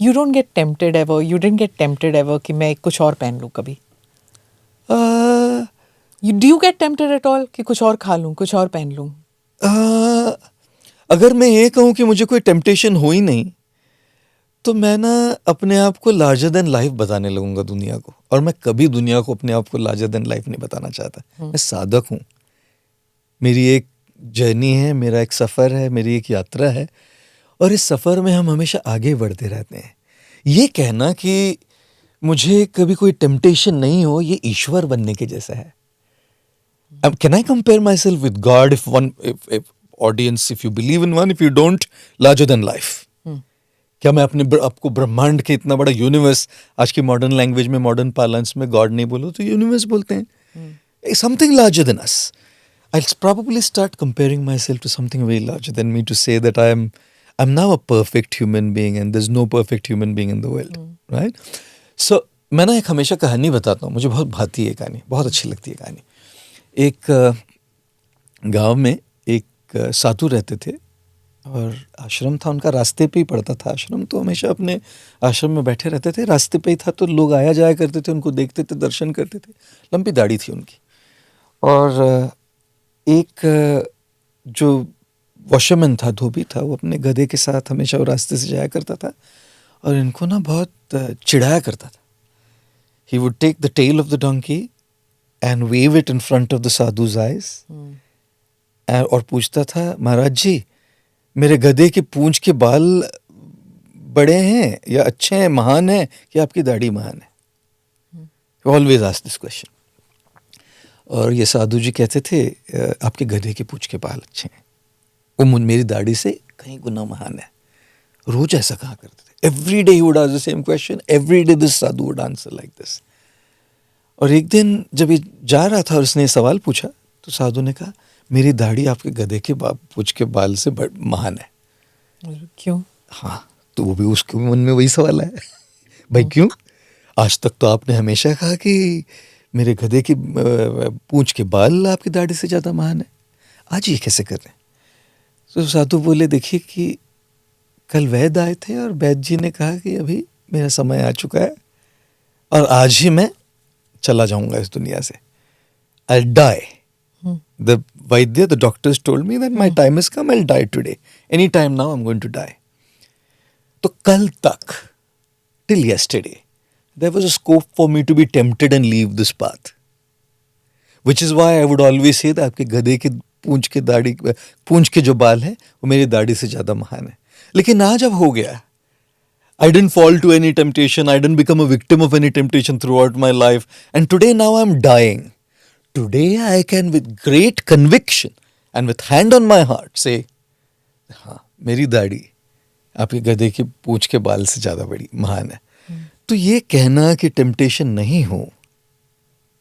You don't get tempted ever. You didn't get tempted ever कि मैं कुछ और पहन लूँ कभी. Do you get tempted at all कि कुछ और खा लूँ, कुछ और पहन लूँ? अगर मैं ये कहूँ कि मुझे कोई टेम्पटेशन हो ही नहीं, तो मैं ना अपने आप को लार्जर देन लाइफ बताने लगूंगा दुनिया को. और मैं कभी दुनिया को अपने आप को लार्जर देन लाइफ नहीं बताना चाहता. मैं साधक हूँ. मेरी एक जर्नी है, मेरा एक सफ़र है, मेरी एक यात्रा है, और इस सफ़र में हम हमेशा आगे बढ़ते रहते हैं. ये कहना कि मुझे कभी कोई टेम्पटेशन नहीं हो, ये ईश्वर बनने के जैसा है. Can I compare myself with God? If audience, if you believe in one, if you don't, larger than life. क्या मैं अपने आपको ब्रह्मांड के इतना बड़ा यूनिवर्स, आज की मॉडर्न लैंग्वेज में, मॉडर्न पार्लेंस में गॉड नहीं बोलो तो यूनिवर्स बोलते हैं. Something larger than us. I'll probably start comparing myself to something very larger than me to say that I'm now a perfect human being and there's no perfect human being in the world, right? So मैं ना एक हमेशा कहानी बताता हूँ, मुझे बहुत भाती है कहानी, बहुत अच्छी लगती है कहानी. एक गांव में एक साधु रहते थे और आश्रम था उनका, रास्ते पे ही पड़ता था आश्रम. तो हमेशा अपने आश्रम में बैठे रहते थे, रास्ते पे ही था, तो लोग आया जाया करते थे, उनको देखते थे, दर्शन करते थे. लंबी दाढ़ी थी उनकी. और एक जो वॉशरमैन था, धोबी था, वो अपने गधे के साथ हमेशा वो रास्ते से जाया करता था और इनको ना बहुत चिढ़ाया करता था. He would take the tail of the donkey and wave it in front of the sadhu's eyes और पूछता था, महाराज जी मेरे गधे के पूंछ के बाल बड़े हैं या अच्छे हैं, महान है, कि आपकी दाढ़ी महान है? Always ask this question. और ये साधु जी कहते थे, आपके गधे के पूंछ के बाल अच्छे हैं, वो मेरी दाढ़ी से कहीं गुना महान है. रोज ऐसा कहा करते थे. Every day he would ask the same question, every day this Sadhu would answer like this. और एक दिन जब ये जा रहा था और उसने सवाल पूछा, तो साधु ने कहा, मेरी दाढ़ी आपके गधे के पूंछ के बाल से महान है. क्यों? हाँ, तो वो भी उसके मन में वही सवाल है. भाई क्यों? आज तक तो आपने हमेशा कहा कि मेरे गधे की पूंछ के बाल आपकी दाढ़ी से ज़्यादा महान है, आज ये कैसे कर रहे हैं? तो साधु बोले, देखिए कि कल वैद्य आए थे और वैद्य जी ने कहा कि अभी मेरा समय आ चुका है और आज ही मैं चला जाऊंगा इस दुनिया से. I'll die. The Vaidya, the doctors told me that my time has come, I'll die today. Any time now I'm going to die. तो कल तक, till yesterday, there was a scope for me to be tempted and leave this path. Which is why I would always say that आपके गधे के पूंछ के जो बाल हैं वो मेरी दाढ़ी से ज़्यादा महान है. लेकिन आज अब हो गया. I didn't fall to any temptation. I didn't become a victim of any temptation throughout my life. And today now I'm dying. Today I can with great conviction and with hand on my heart say, हाँ, मेरी दाढ़ी आपके गधे की पूंछ के बाल से ज़्यादा बड़ी महान है. तो ये कहना कि टेम्पटेशन नहीं हो,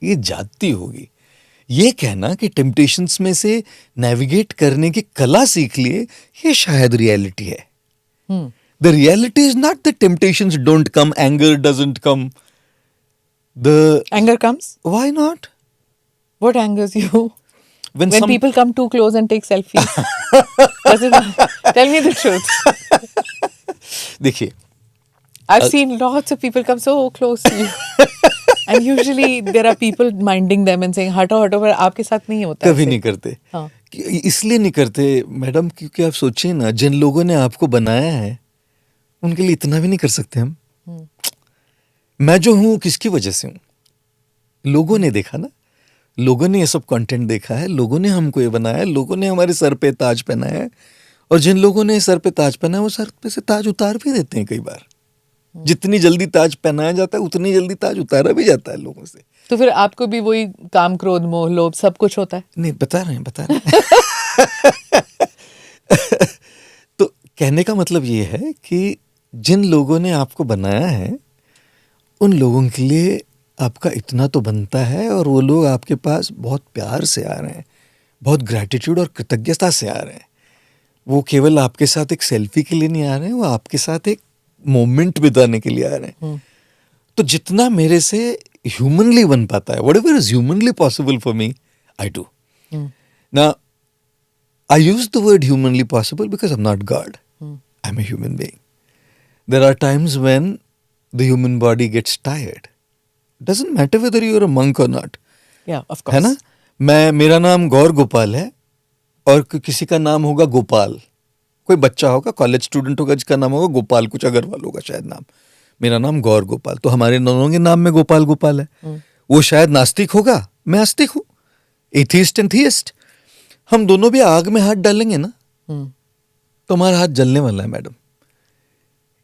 ये जाती होगी. ये कहना कि टेम्पटेशंस में से नेविगेट करने की कला सीख लिए, ये शायद रियलिटी है. The reality is not that temptations don't come, anger doesn't come. Anger comes? Why not? What angers you? When some people come too close and take selfies. Tell me the truth. देखिए, I've seen lots of people come so close to you. And usually there are people minding them and saying, हटो हटो, पर आपके साथ नहीं होता. कभी नहीं करते. हाँ. इसलिए नहीं करते मैडम, क्योंकि आप सोचिए ना, जिन लोगों ने आपको बनाया है उनके लिए इतना भी नहीं कर सकते हम. मैं जो हूँ किसकी वजह से हूँ? लोगों ने देखा ना, लोगों ने ये सब कंटेंट देखा है, लोगों ने हमको ये बनाया है, लोगों ने हमारे सर पे ताज पहनाया है. और जिन लोगों ने सर पे ताज पहना है वो सर पे से ताज उतार भी देते हैं कई बार. जितनी जल्दी ताज पहनाया जाता है उतनी जल्दी ताज उतारा भी जाता है लोगों से. तो फिर आपको भी वही काम, क्रोध, मोह, लोभ सब कुछ होता है? नहीं, बता रहे हैं. तो कहने का मतलब ये है कि जिन लोगों ने आपको बनाया है उन लोगों के लिए आपका इतना तो बनता है, और वो लोग आपके पास बहुत प्यार से आ रहे हैं, बहुत ग्रैटिट्यूड और कृतज्ञता से आ रहे हैं. वो केवल आपके साथ एक सेल्फी के लिए नहीं आ रहे हैं, वो आपके साथ एक मोमेंट बिताने के लिए आ रहे हैं. तो जितना मेरे से ह्यूमनली बन पाता है, whatever is humanly possible for me, I do. Now I use the word humanly possible because I am not God, I am a human being. there are times when the human body gets tired. Doesn't matter whether you are a monk or not. Yeah, of course. है ना? मेरा नाम गौर गोपाल है और किसी का नाम होगा गोपाल. कोई बच्चा होगा, कॉलेज स्टूडेंट होगा जिसका नाम होगा गोपाल, कुछ अग्रवाल होगा शायद नाम. मेरा नाम गौर गोपाल. तो हमारे दोनों के नाम में गोपाल गोपाल है. वो शायद नास्तिक होगा, मैं आस्तिक हूँ. Atheist and theist. हम दोनों भी आग में हाथ डालेंगे ना तो हमारा हाथ जलने वाला है मैडम.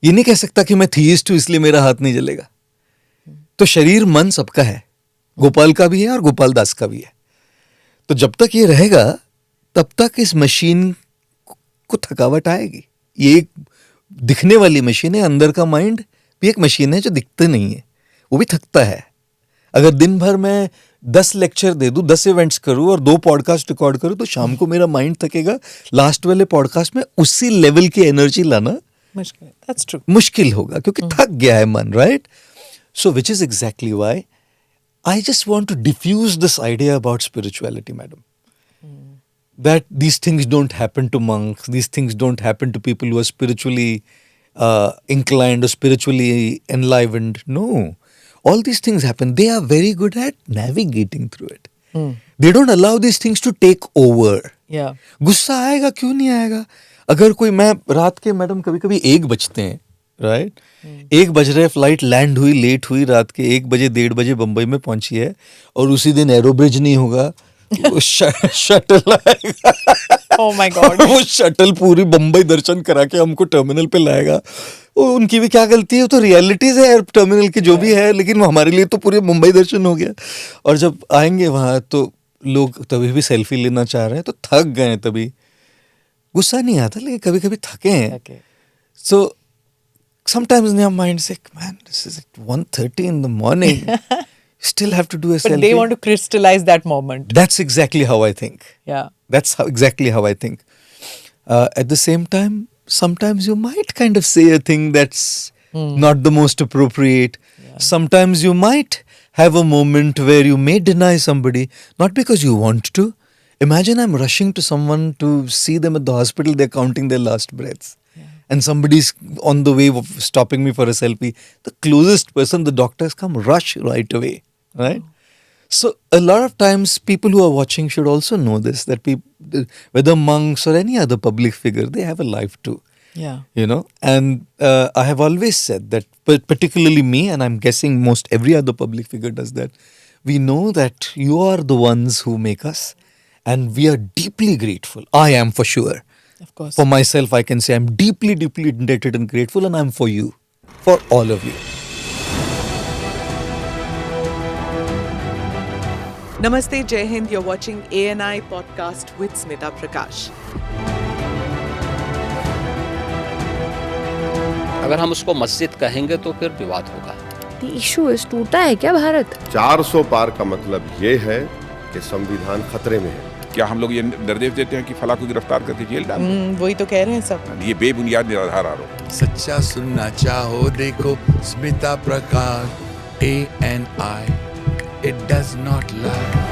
ये नहीं कह सकता कि मैं थियस्ट हूं इसलिए मेरा हाथ नहीं जलेगा. तो शरीर मन सबका है, गोपाल का भी है और गोपाल दास का भी है. तो जब तक ये रहेगा तब तक इस मशीन को थकावट आएगी. ये एक दिखने वाली मशीन है, अंदर का माइंड भी एक मशीन है जो दिखते नहीं है, वो भी थकता है. अगर दिन भर मैं 10 लेक्चर दे दूं, 10 इवेंट्स करूं और 2 पॉडकास्ट रिकॉर्ड करूं तो शाम को मेरा माइंड थकेगा. लास्ट वाले पॉडकास्ट में उसी लेवल की एनर्जी लाना मुश्किल है. That's true. मुश्किल होगा क्योंकि थक गया है मन, right? So which is exactly why I just want to diffuse this idea about spirituality madam. That these things don't happen to monks, these things don't happen to people who are spiritually inclined or spiritually enlivened. No, all these things happen. They are very good at navigating through it. They don't allow these things to take over. Yeah. गुस्सा आएगा, क्यों नहीं आएगा? अगर कोई, मैं रात के मैडम कभी कभी 1 बजते हैं, राइट? 1 बज रहे, फ्लाइट लैंड हुई, लेट हुई, रात के 1 बजे 1:30 बजे बम्बई में पहुंची है और उसी दिन एरो ब्रिज नहीं होगा, शटल आएगा. Oh my God. वो शटल पूरी बम्बई दर्शन करा के हमको टर्मिनल पे लाएगा. उनकी भी क्या गलती है, तो रियलिटीज है एयर टर्मिनल की जो भी है, लेकिन हमारे लिए तो पूरे मुंबई दर्शन हो गया. और जब आएंगे वहां तो लोग तभी भी सेल्फी लेना चाह रहे हैं, तो थक गए. तभी गुस्सा नहीं आता, लेकिन कभी कभी थके हैं. सो sometimes in your mind say, man, this is at 1:30 in the morning. Still have to do a But selfie. they want to crystallize that moment. That's exactly how I think. Yeah. That's exactly how I think. At the same time, sometimes you might kind of say a thing that's not the most appropriate. Yeah. Sometimes you might have a moment where you may deny somebody, not because you want to. Imagine I'm rushing to someone to see them at the hospital, they're counting their last breaths. And somebody's on the way of stopping me for a selfie. The closest person, the doctors come, rush right away, right? So a lot of times people who are watching should also know this, that people, whether monks or any other public figure, they have a life too. Yeah. You know, and I have always said that, particularly me, and I'm guessing most every other public figure does that, we know that you are the ones who make us, and we are deeply grateful. I am for sure. Of course. For myself, I can say I'm deeply, deeply indebted and grateful, and I'm for you, for all of you. Namaste, Jai Hind. You're watching ANI podcast with Smita Prakash. अगर हम उसको मस्जिद कहेंगे तो फिर विवाद होगा. The issue is, टूटा है क्या भारत? 400 पार का मतलब ये है कि संविधान खतरे में है. क्या हम लोग ये निर्देश देते हैं कि फला को गिरफ्तार करके जेल डाल दो? वही तो कह रहे हैं सब. ये बेबुनियाद निराधार आरोप. सच्चा सुनना चाहो देखो स्मिता प्रकाश ANI. It does not lie.